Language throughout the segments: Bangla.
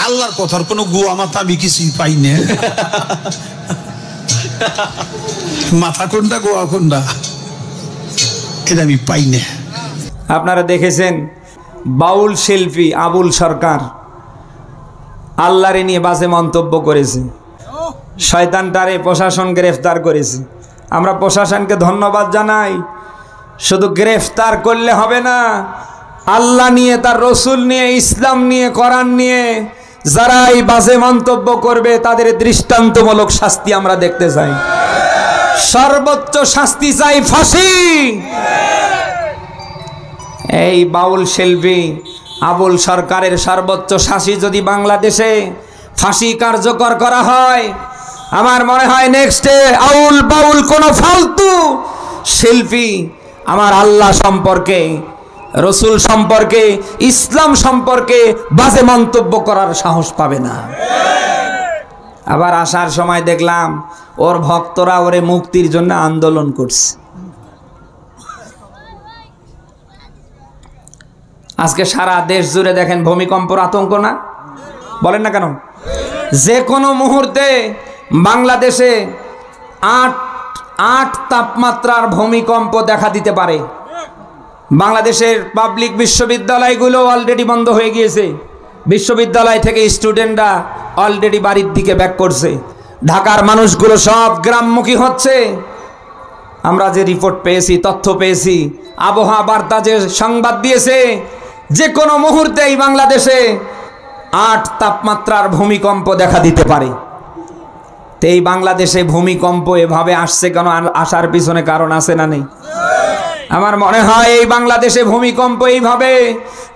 আল্লাহর কথার কোনো গুয়া মাথা আমি কিছুই পাই না। মাথা কোনটা গোয়া কোনটা এটা আমি পাই না। আপনারা দেখেছেন বাউল শিল্পী আবুল সরকার আল্লাহরে নিয়ে বাজে মন্তব্য করেছে, শয়তানটারে প্রশাসন গ্রেফতার করেছে। আমরা প্রশাসনকে ধন্যবাদ জানাই। শুধু গ্রেফতার করলে হবে না, আল্লাহ নিয়ে, তার রসুল নিয়ে, ইসলাম নিয়ে, কোরআন নিয়ে যারা এই বাজে মন্তব্য করবে তাদের দৃষ্টান্তমূলক শাস্তি আমরা দেখতে চাই। সর্বোচ্চ শাস্তি চাই, ফাঁসি। এই বাউল শিল্পী আবুল সরকারের সর্বোচ্চ শাস্তি যদি বাংলাদেশে ফাঁসি কার্যকর করা হয়, আমার মনে হয় নেক্সটে আউল বাউল কোন ফালতু শিল্পী আমার আল্লাহ সম্পর্কে, রসুল সম্পর্কে, ইসলাম সম্পর্কে বাজে মন্তব্য করার সাহস পাবে না। আবার আসার সময় দেখলাম ওর ভক্তরা ওরে মুক্তির জন্য আন্দোলন করছে। আজকে সারা দেশ জুড়ে দেখেন ভূমিকম্পের আতঙ্ক না? বলেন না কেন? যে কোনো মুহূর্তে বাংলাদেশে 8 তাপমাত্রার ভূমিকম্প দেখা দিতে পারে। বাংলাদেশের পাবলিক বিশ্ববিদ্যালয়গুলো অলরেডি বন্ধ হয়ে গিয়েছে। বিশ্ববিদ্যালয় থেকে স্টুডেন্টরা অলরেডি বাড়ির দিকে ব্যাক করছে। ঢাকার মানুষগুলো সব গ্রামমুখী হচ্ছে। আমরা যে রিপোর্ট পেয়েছি, তথ্য পেয়েছি, আবহাওয়া বার্তা যে সংবাদ দিয়েছে, যে কোনো মুহূর্তেই বাংলাদেশে 8 তাপমাত্রার ভূমিকম্প দেখা দিতে পারে। তো এই বাংলাদেশে ভূমিকম্প এভাবে আসছে কেন? আসার পিছনে কারণ আছে না নেই? আমার মনে হয় এই বাংলাদেশে ভূমিকম্প এইভাবে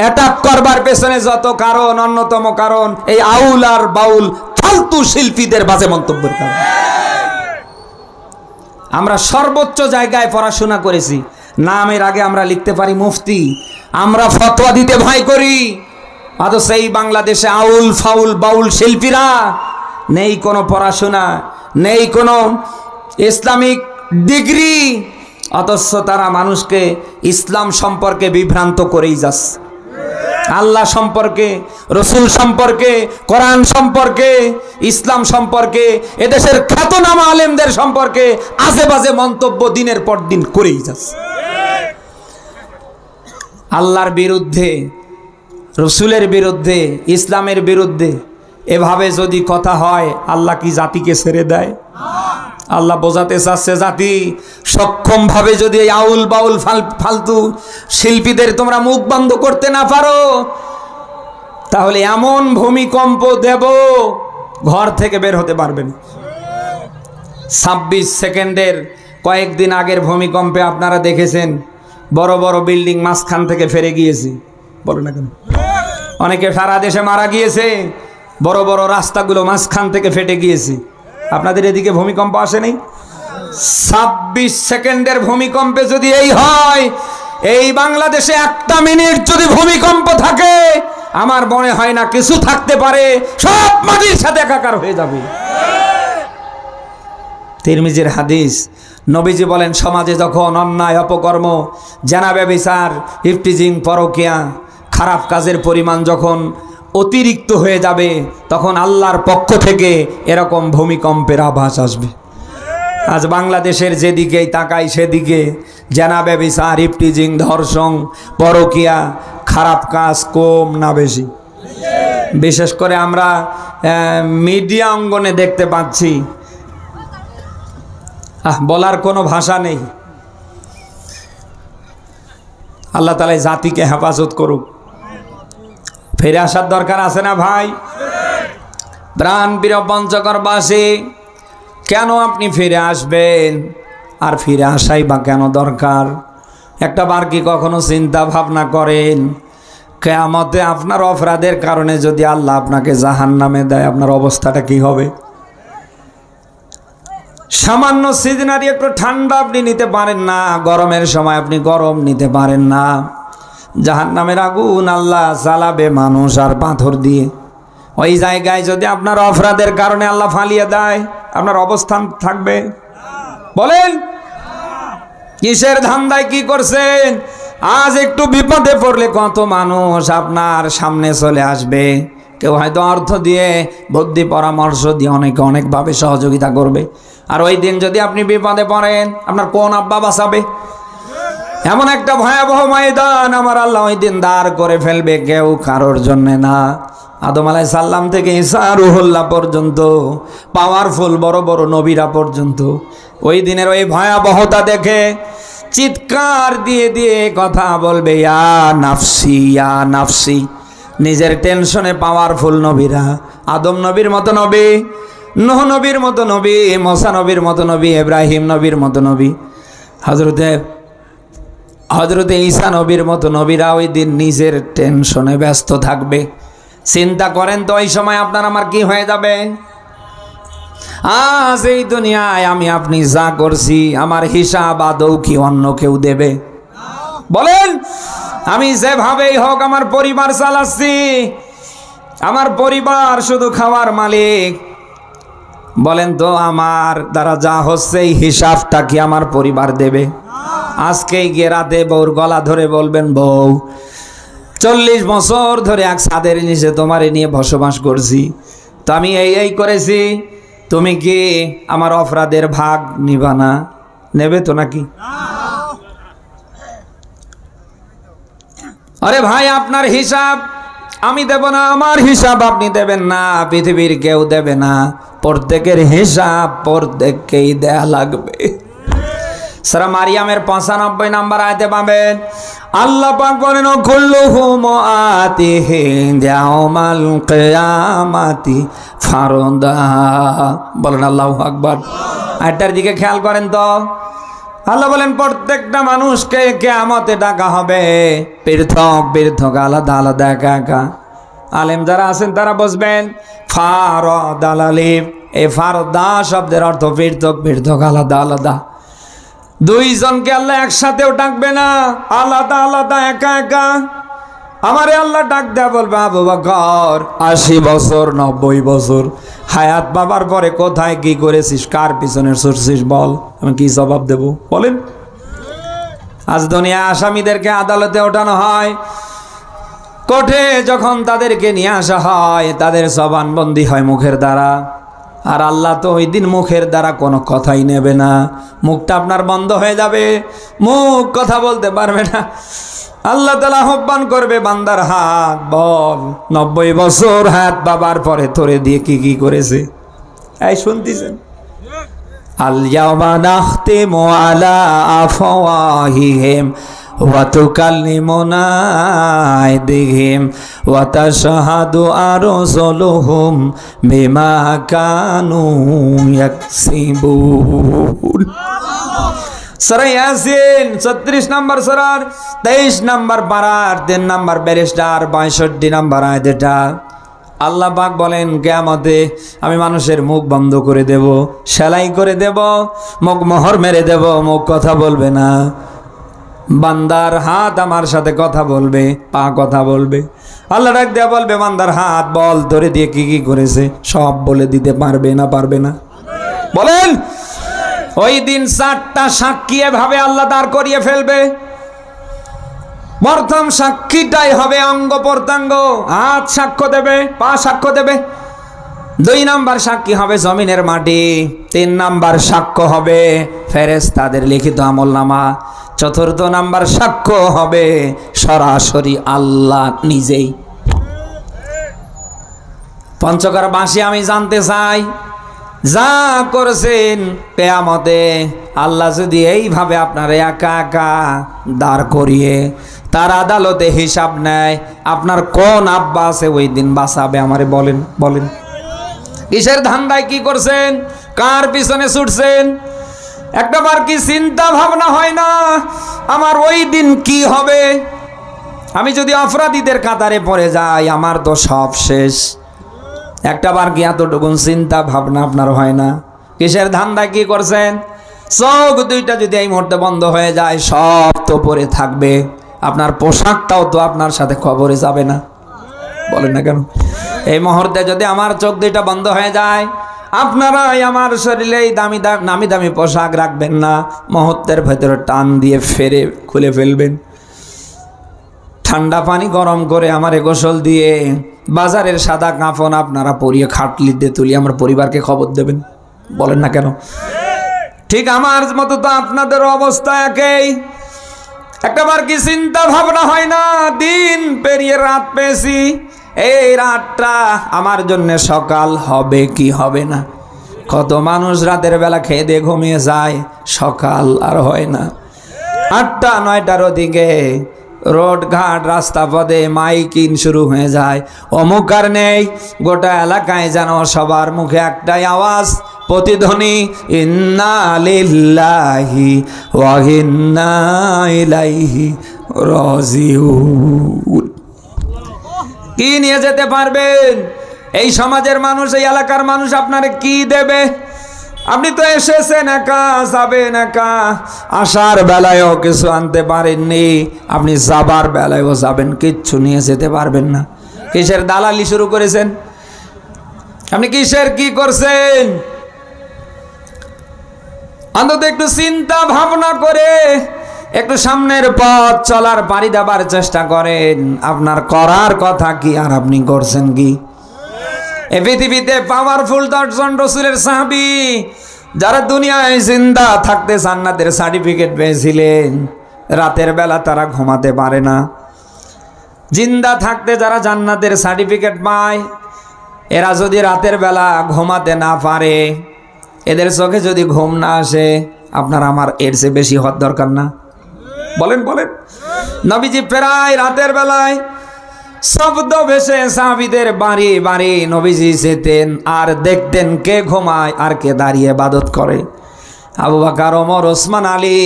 অ্যাটাক করবার পেছনে যত কারণ, অন্যতম কারণ এই আউল আর বাউল ফালতু শিল্পীদের বাজে মন্তব্যের কারণ। আমরা সর্বোচ্চ জায়গায় পড়াশোনা করেছি, নামের আগে আমরা লিখতে পারি মুফতি, আমরা ফতোয়া দিতে ভয় করি। অথচ এই বাংলাদেশে আউল ফাউল বাউল শিল্পীরা, নেই কোনো পড়াশোনা, নেই কোনো ইসলামিক ডিগ্রি, অথচ তারা মানুষকে ইসলাম সম্পর্কে বিভ্রান্ত করেই যাচ্ছে। আল্লাহ সম্পর্কে, রসুল সম্পর্কে, কোরআন সম্পর্কে, ইসলাম সম্পর্কে, এদেশের খ্যাতনামা আলেমদের সম্পর্কে আজে বাজে মন্তব্য দিনের পর দিন করেই যাচ্ছে। আল্লাহর বিরুদ্ধে, রসুলের বিরুদ্ধে, ইসলামের বিরুদ্ধে এভাবে যদি কথা হয়, আল্লাহ কি জাতিকে ছেড়ে দেয়? আল্লাহ বোঝাতে চাচ্ছে জাতি সক্ষমভাবে যদি এই আউল বাউল ফালতু শিল্পীদের তোমরা মুখ বন্ধ করতে না পারো, তাহলে এমন ভূমিকম্প দেব ঘর থেকে বের হতে পারবেন। 26 সেকেন্ডের কয়েকদিন আগের ভূমিকম্পে আপনারা দেখেছেন বড় বড় বিল্ডিং মাঝখান থেকে ফেরে গিয়েছে। বলো না কেন? অনেকে সারা দেশে মারা গিয়েছে, বড় বড় রাস্তাগুলো মাঝখান থেকে ফেটে গিয়েছে। আপনাদের এদিকে ভূমিকম্প আসেনি? 26 সেকেন্ডের ভূমিকম্পে যদি এই হয়, এই বাংলাদেশে 1 মিনিট যদি ভূমিকম্প থাকে, আমার মনে হয় না কিছু থাকতে পারে, সব মাটির সাথে একাকার হয়ে যাবে। তিরমিজির হাদিস, নবীজি বলেন সমাজে যখন অন্যায়, অপকর্ম, জেনা, ব্যভিচার, ইফটিজিং, পরকিয়া, খারাপ কাজের পরিমাণ যখন অতিরিক্ত হয়ে যাবে, তখন আল্লাহর পক্ষ থেকে এরকম ভূমিকম্পের আভাস আসবে। আজ বাংলাদেশের যেদিকেই তাকাই সেদিকে জেনা, ব্যভিচার, ইফটিজিং, ধর্ষণ, পরকিয়া, খারাপ কাজ কম না বেশি? বিশেষ করে আমরা মিডিয়া অঙ্গনে দেখতে পাচ্ছি, বলার কোনো ভাষা নেই। আল্লাহ তাআলা জাতিকে হেফাজত করুক। ফিরে আসার দরকার আছে না ভাই? প্রাণ প্রিয় পঞ্চগড়বাসী, কেন আপনি ফিরে আসবেন? আর ফিরে আসাই বা কেন দরকার? একটা বার কি কখনো চিন্তা ভাবনা করেন, কিয়ামতে আপনার অপরাধের কারণে যদি আল্লাহ আপনাকে জাহান্নামে দেয়, আপনার অবস্থাটা কি হবে? সামান্য সিজনারি একটু ঠান্ডা আপনি নিতে পারেন না, গরমের সময় আপনি গরম নিতে পারেন না। জাহান্নামের আগুন আল্লাহ জ্বালাবে মানুষ আর পাথর দিয়ে। ওই জায়গায় যদি আপনার অপরাধের কারণে আল্লাহ ফালিয়ে দেয়, আপনার অবস্থান থাকবে? বলেন, কিসের ধান্দায় কি করছেন? আজ একটু বিপদে পড়লে কত মানুষ আপনার সামনে চলে আসবে, কেউ হয়তো অর্থ দিয়ে, বুদ্ধি পরামর্শ দিয়ে অনেকে অনেকভাবে সহযোগিতা করবে। আর ওই দিন যদি আপনি বিপদে পড়েন, আপনার কোন আব্বা বাঁচাবে? এমন একটা ভয়াবহ ময়দান আমার আল্লাহ ওই দিন দাঁড় করে ফেলবে, কেউ কারোর জন্যে না। আদম আলাইহিস সালাম থেকে ঈসা রুহুল্লাহ পর্যন্ত, পাওয়ারফুল বড় বড় নবীরা পর্যন্ত ওই দিনের ওই ভয়াবহতা দেখে চিৎকার দিয়ে দিয়ে কথা বলবে, ইয়া নাফসি ইয়া নাফসি। নিজের টেনশনে পাওয়ারফুল নবীরা, আদম নবীর মতো নবী, নূহ নবীর মতো নবী, মুসা নবীর মতো নবী, ইব্রাহিম নবীর মতো নবী, হযরতে ঈসা নবীর মতো নবীরা ওই দিন নিজের টেনশনে ব্যস্ত থাকবে। চিন্তা করেন তো ওই সময় আপনার আমার কি হয়ে যাবে? আজ এই দুনিয়ায় আমি আপনি যা করছি, আমার হিসাব আদৌ কি অন্য কেউ দেবে? বলেন। আমি যেভাবেই হোক আমার পরিবার চালাচ্ছি, আমার পরিবার শুধু খাওয়ার মালিক। বলেন তো আমার দ্বারা যা হচ্ছে এই হিসাবটা কি আমার পরিবার দেবে? আজকেই গিয়ে রাতে বউর গলা ধরে বলবেন, বউ 40 বছর ধরে এক ছাদের নিচে তোমারে নিয়ে বসবাস করছি, তো আমি এই করেছি, তুমি কি আমার অপরাধের ভাগ নিবা না? নেবে তো নাকি? আরে ভাই, আপনার হিসাব আমি দেব না, আমার হিসাব আপনি দেবেন না, পৃথিবীর কেউ দেবে না। প্রত্যেকের হিসাব প্রত্যেককেই দেয়া লাগবে। সূরা মারিয়ামের 95 নম্বর আয়াতে পাবেন, আল্লাহ পাক বলেন, কুল্লুহুম আতিহি ইয়াউমাল কিয়ামাতি ফারদা। বলেন আল্লাহু আকবার। আয়াতটার দিকে খেয়াল করেন তো। আল্লাহ বলেন প্রত্যেকটা মানুষকে কিয়ামতে ডাকা হবে, পৃথক পৃথক, আলাদা আলাদা, একা একা। আলেম যারা আছেন তারা বুঝবেন, ফারদা আলিফ, এই ফারদা শব্দের অর্থ পৃথক পৃথক, আলাদা আলাদা। দুইজনকে আল্লাহ একসাথেও ডাকবে না, আলাদা আলাদা, একা একা। আমারে আল্লাহ ডাক দেয়া বলবে, আবু বকর 80 বছর 90 বছর হায়াত বাবার পরে কোথায় কি করেছিস, কার পিছনে ছুটছিস বল, আমি কি জবাব দেব? বলেন। আজ দুনিয়া আসামিদেরকে আদালতে ওঠানো হয়, কোর্টে যখন তাদেরকে নিয়ে আসা হয়, তাদের জবানবন্দি হয় মুখের দ্বারা। আর আল্লাহ তো ওই দিন মুখের দ্বারা কোনো কথাই নেবে না, মুখটা আপনার বন্ধ হয়ে যাবে, মুখ কথা বলতে পারবে না। আল্লাহ তাআলা আহ্বান করবে, বান্দার হাত বল, 90 বছর হাত বাবার পরে তোরে দিয়ে কি কি করেছে। এই শুনতেছেন? আল ইয়াওমা নাখতিমু আলা আফওয়াহিহিম ওয়া তুকাল্লিমুনা আইদিহিম ওয়া তাশহাদু আরজুলুহুম বিমা কানু ইয়াকসিবুন। সূরা ইয়াসিন 36 নম্বর সূরার 23 নম্বর পারার 3 নম্বর ব্যারিস্টার 62 নম্বর আয়াত। এটা আল্লাহ পাক বলেন, কিয়ামতে আমি মানুষের মুখ বন্ধ করে দেব, সেলাই করে দেব, মুখ মোহর মেরে দেব, মুখ কথা বলবে না। বান্দার হাত আমার সাথে কথা বলবে, পা কথা বলবে। আল্লাহ ডাক দেয়া বলবে, বান্দার হাত বল, ধরে দিয়ে কি কি করেছে সব বলে দিতে পারবে না? পারবে না? বলেন। ওই দিন 4টা সাক্ষী এভাবে আল্লাহ দাঁড় করিয়ে ফেলবে। প্রথম সাক্ষীটাই হবে অঙ্গ প্রত্যঙ্গ, হাত সাক্ষ্য দেবে, পা সাক্ষ্য দেবে। 2 নাম্বার সাক্ষী হবে জমিনের মাটি। 3 নাম্বার সাক্ষ্য হবে ফেরেশতাদের লিখিত আমলনামা। 4র্থ নাম্বার সাক্ষ্য হবে সরাসরি আল্লাহ নিজেই। পঞ্চকার বাঁশি আমি জানতে চাই, যা করেছেন কিয়ামতে আল্লাহ যদি এইভাবে আপনার একা একা দাঁড় করিয়ে তার আদালতে হিসাব নেয়, আপনার কোন আব্বা আছে ওই দিন বাঁচাবে? আমারে বলেন। বলেন, কিসের ধান্দায় কি করছেন, কার পিছনে ছুটছেন? একটাবার কি চিন্তা ভাবনা হয় না আমার ওই দিন কি হবে? আমি যদি অপরাধীদের কাতারে পড়ে যাই, আমার তো সব শেষ। একটাবার কি এতটুকু চিন্তা ভাবনা আপনার হয় না? কিসের ধান্দায় কি করছেন? চোখ দুইটা যদি এই মুহূর্তে বন্ধ হয়ে যায়, সব তো পরে থাকবে, আপনার পোশাকটাও তো আপনার সাথে খবরে যাবে না। বলেন না কেন? এই মুহূর্তে যদি আমার চোখ দুইটা বন্ধ হয়ে যায়, আপনারাই আমার শরীরে এই নামি দামি পোশাক রাখবেন না, মুহূর্তের ভেতরে টান দিয়ে ফেরে খুলে ফেলবেন। ঠান্ডা পানি গরম করে আমারে গোসল দিয়ে বাজারের সাদা কাফন আপনারা পরিয়ে খাটলি দিয়ে তুলি আমার পরিবারকে খবর দেবেন? বলেন না কেন? ঠিক আমার মতো তো আপনাদের অবস্থা একই। একটাবার কি চিন্তা ভাবনা হয় না? দিন পেরিয়ে রাত পেয়েছি, এই রাতটা আমার জন্য সকাল হবে কি হবে না? কত মানুষ রাতের বেলা খেয়ে দিয়ে ঘুমিয়ে যায়, সকাল আর হয় না। 8টা 9টার ওদিকে রোড ঘাট রাস্তা পথে মাইকিং শুরু হয়ে যায়, অমুক আর নেই। গোটা এলাকায় যেন সবার মুখে একটাই আওয়াজ, প্রতিধ্বনি, ইন্না লিল্লাহি ওয়া ইন্না ইলাইহি রাজিউন। কি নিয়ে যেতে পারবেন? এই সমাজের মানুষ, এই এলাকার মানুষ আপনারে কি দেবে? আপনি তো এসেছেন একা, যাবেন একা। আসার বেলায়ও কিছু আনতে পারেননি, আপনি যাবার বেলায়ও যাবেন, কিচ্ছু নিয়ে যেতে পারবেন না। কিসের দালালি শুরু করেছেন? আপনি কিসের কি করছেন? অন্তত একটু চিন্তা ভাবনা করে একটু সামনের পথ চলার পাড়ি দেবার চেষ্টা করেন। আপনার করার কথা কি আর আপনি করছেন কি? এই পৃথিবীতে পাওয়ারফুল 10 জন রাসূলের সাহাবী যারা দুনিয়ায় জিন্দা থাকতে জান্নাতের সার্টিফিকেট পেয়েছিলেন, রাতের বেলা তারা ঘুমাতে পারে না। জিন্দা থাকতে যারা জান্নাতের সার্টিফিকেট পায়, এরা যদি রাতের বেলা ঘুমাতে না পারে, এদের চোখে যদি ঘুম না আসে, আপনার আমার এর চেয়ে বেশি হওয়ার দরকার না? বলেন বলেন। নবীজি প্রায় রাতের বেলায় শব্দ ভেসে সাহাবীদের বাড়ি বাড়ি নবীজি যেতেন আর দেখতেন কে ঘুমায় আর কে দাঁড়িয়ে ইবাদত করে। আবু বকর, ওমর, ওসমান, আলী,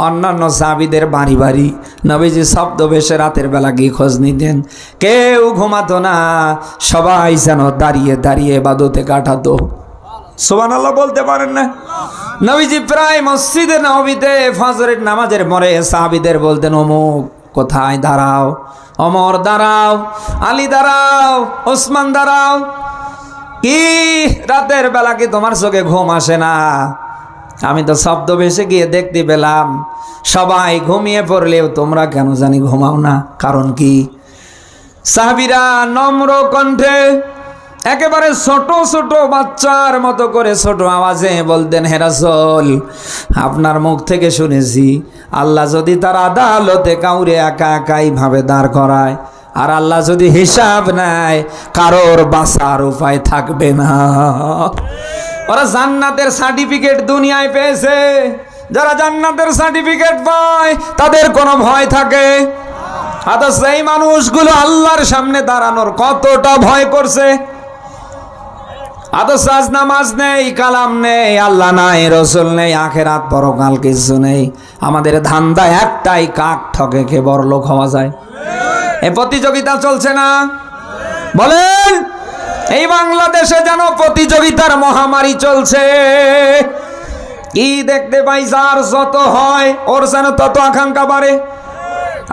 অন্যান্য সাহাবীদের বাড়ি বাড়ি নবীজি শব্দ ভেসে রাতের বেলা গিয়ে খোঁজ নিতেন। কেউ ঘুমাতো না, সবাই যেন দাঁড়িয়ে দাঁড়িয়ে ইবাদতে কাটাতো। সুবহানাল্লাহ বলতে পারেন না? নবীজি প্রায় মসজিদে নববীতে ফজরের নামাজের পরে সাহাবীদের বলতেন, অমুক কোথায় দাঁড়াও, ওমর দাঁড়াও, আলী দাঁড়াও, ওসমান দাঁড়াও। কি রাতের বেলা কি তোমার চোখে ঘুম আসে না? আমি তো শব্দ ভেসে গিয়ে দেখতে পেলাম সবাই ঘুমিয়ে পড়লেও তোমরা কেন জানি ঘুমাও না, কারণ কি? সাহাবীরা নম্র কণ্ঠে একেবারে ছোট ছোট বাচ্চার মতো করে ছোট আওয়াজে বলতেন, হে রাসূল, আপনার মুখ থেকে শুনেছি আল্লাহ যদি তার আদালতে কাউরে একা একাই ভাবে দাঁড় করায়, আর আল্লাহ যদি হিসাব নেয়, কারোর বাঁচার উপায় থাকবে না। ওরা জান্নাতের সার্টিফিকেট দুনিয়ায় পেয়েছে। যারা জান্নাতের সার্টিফিকেট পায় তাদের কোনো ভয় থাকে? অথচ এই মানুষগুলো আল্লাহর সামনে দাঁড়ানোর কতটা ভয় করছে। অথচ আজ নামাজ নেই, কালাম নেই, আল্লাহ নাই, রসুল নেই, আখেরাত পরকাল কিছু নেই। আমাদের ধান্দা একটাই, কাক ঠকে কে বড়লোক হওয়া যায়। এই প্রতিযোগিতা চলছে না? বলেন। এই বাংলাদেশে যেন প্রতিযোগিতার মহামারী চলছে। কি দেখতে পাই, যার যত হয় ওর যেন তত আকাঙ্ক্ষা বাড়ে।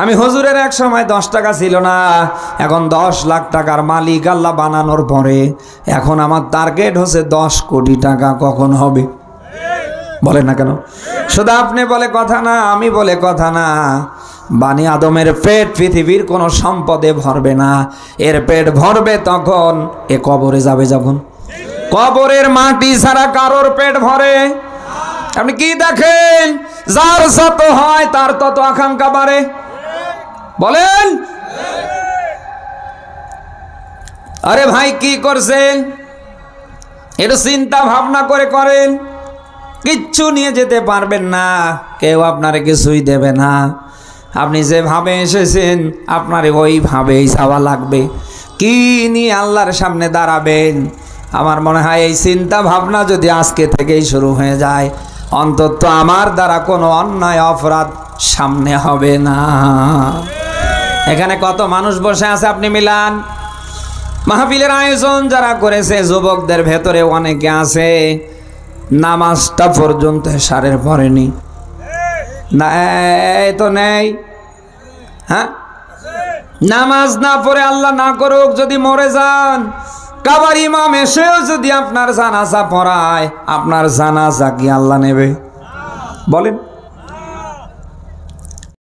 আমি হুজুরের এক সময় 10 টাকা ছিল না, এখন 10 লাখ টাকার মালিক আল্লাহ বানানোর পরে এখন আমার টার্গেট হচ্ছে 10 কোটি টাকা কখন হবে? বলেন না কেন? শুধু আপনি বলে কথা না, আমি বলে কথা না। বানি আদমের পেট পৃথিবীর কোনো সম্পদে ভরবে না, এর পেট ভরবে তখন এ কবরে যাবে যখন। কবরের মাটি ছাড়া কারোর পেট ভরে? আপনি কি দেখেন? যার যত হয় তার তত আকাঙ্ক্ষা বাড়ে। বলেন। আরে ভাই কি করছেন? একটু চিন্তা ভাবনা করে করেন। কিচ্ছু নিয়ে যেতে পারবেন না, কেউ আপনারে কিছুই দেবে না। আপনি যেভাবে এসেছেন আপনার ওইভাবেই যাওয়া লাগবে। কি নিয়ে আল্লাহর সামনে দাঁড়াবেন? আমার মনে হয় এই চিন্তা ভাবনা যদি আজকে থেকেই শুরু হয়ে যায়, অন্তত আমার দ্বারা কোনো অন্যায় অপরাধ সামনে হবে না। এখানে কত মানুষ বসে আছে আপনি মিলান। মাহফিলের আয়োজন যারা করেছে, যুবকদের ভেতরে অনেকে আছে নামাজটা পর্যন্ত সারের পড়েনি। না তো নেই। হ্যাঁ, নামাজ না পড়ে আল্লাহ না করুক যদি মরে যান, কাবার ইমাম এসেও যদি আপনার জানাজা পড়ায়, আপনার জানাজা কি আল্লাহ নেবে? বলেন।